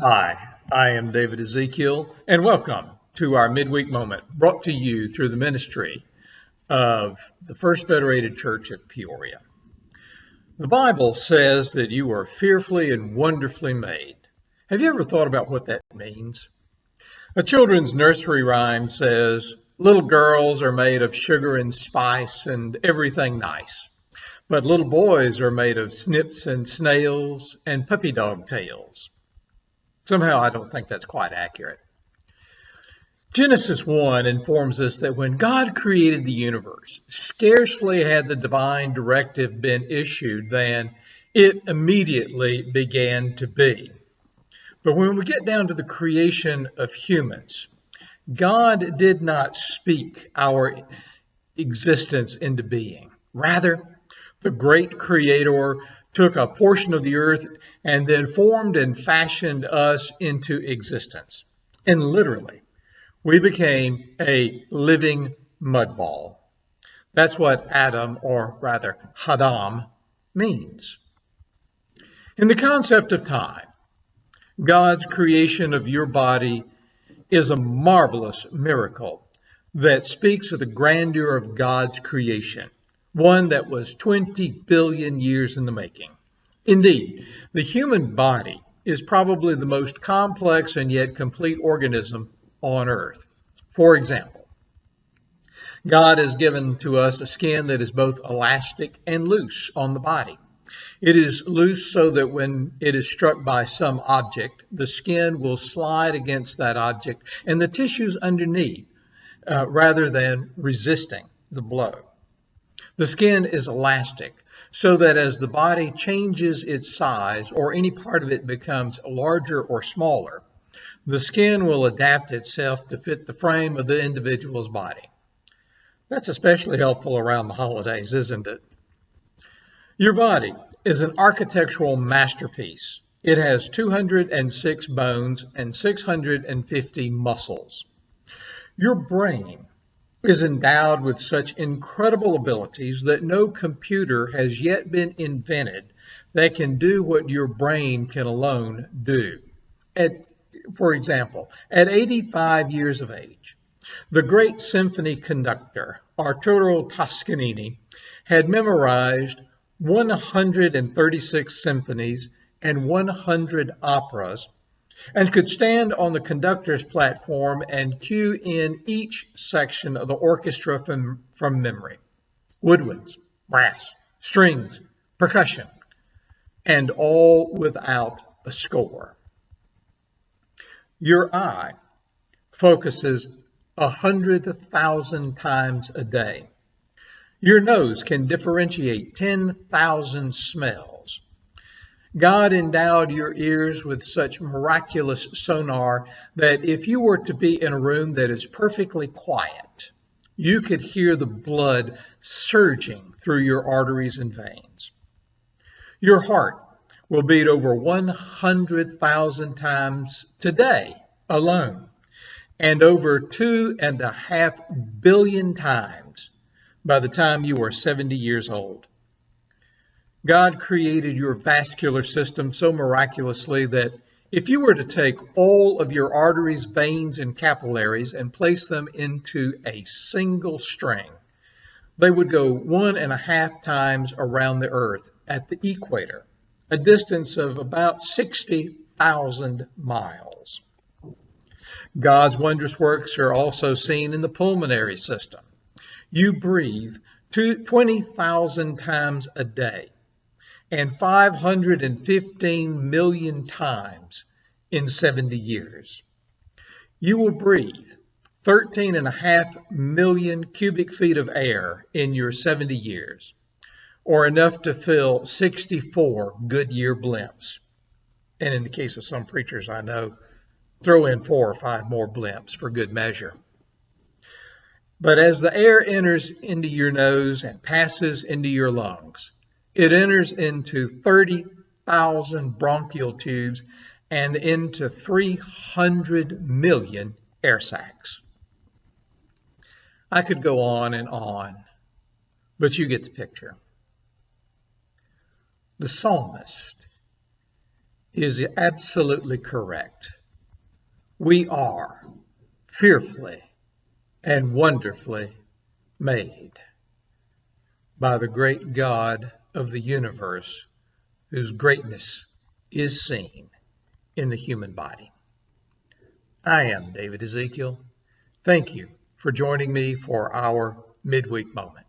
Hi, I am David Ezekiel, and welcome to our midweek moment brought to you through the ministry of the First Federated Church of Peoria. The Bible says that you are fearfully and wonderfully made. Have you ever thought about what that means? A children's nursery rhyme says, little girls are made of sugar and spice and everything nice, but little boys are made of snips and snails and puppy dog tails. Somehow I don't think that's quite accurate. Genesis 1 informs us that when God created the universe, scarcely had the divine directive been issued than it immediately began to be. But when we get down to the creation of humans, God did not speak our existence into being. Rather, the great Creator took a portion of the earth and then formed and fashioned us into existence. And literally, we became a living mud ball. That's what Adam, or rather Hadam, means. In the concept of time, God's creation of your body is a marvelous miracle that speaks of the grandeur of God's creation, one that was 20 billion years in the making. Indeed, the human body is probably the most complex and yet complete organism on earth. For example, God has given to us a skin that is both elastic and loose on the body. It is loose so that when it is struck by some object, the skin will slide against that object and the tissues underneath rather than resisting the blow. The skin is elastic so that as the body changes its size or any part of it becomes larger or smaller, the skin will adapt itself to fit the frame of the individual's body. That's especially helpful around the holidays, isn't it? Your body is an architectural masterpiece. It has 206 bones and 650 muscles. Your brain is endowed with such incredible abilities that no computer has yet been invented that can do what your brain can alone do. For example, at 85 years of age, the great symphony conductor Arturo Toscanini had memorized 136 symphonies and 100 operas, and could stand on the conductor's platform and cue in each section of the orchestra from memory. Woodwinds, brass, strings, percussion, and all without a score. Your eye focuses 100,000 times a day. Your nose can differentiate 10,000 smells. God endowed your ears with such miraculous sonar that if you were to be in a room that is perfectly quiet, you could hear the blood surging through your arteries and veins. Your heart will beat over 100,000 times today alone, and over 2.5 billion times by the time you are 70 years old. God created your vascular system so miraculously that if you were to take all of your arteries, veins, and capillaries and place them into a single string, they would go 1.5 times around the earth at the equator, a distance of about 60,000 miles. God's wondrous works are also seen in the pulmonary system. You breathe 20,000 times a day and 515 million times in 70 years. You will breathe 13.5 million cubic feet of air in your 70 years, or enough to fill 64 Goodyear blimps. And in the case of some preachers I know, throw in 4 or 5 more blimps for good measure. But as the air enters into your nose and passes into your lungs, it enters into 30,000 bronchial tubes and into 300 million air sacs. I could go on, but you get the picture. The psalmist is absolutely correct. We are fearfully and wonderfully made by the great God of the universe, whose greatness is seen in the human body. I am David Ezekiel. Thank you for joining me for our midweek moment.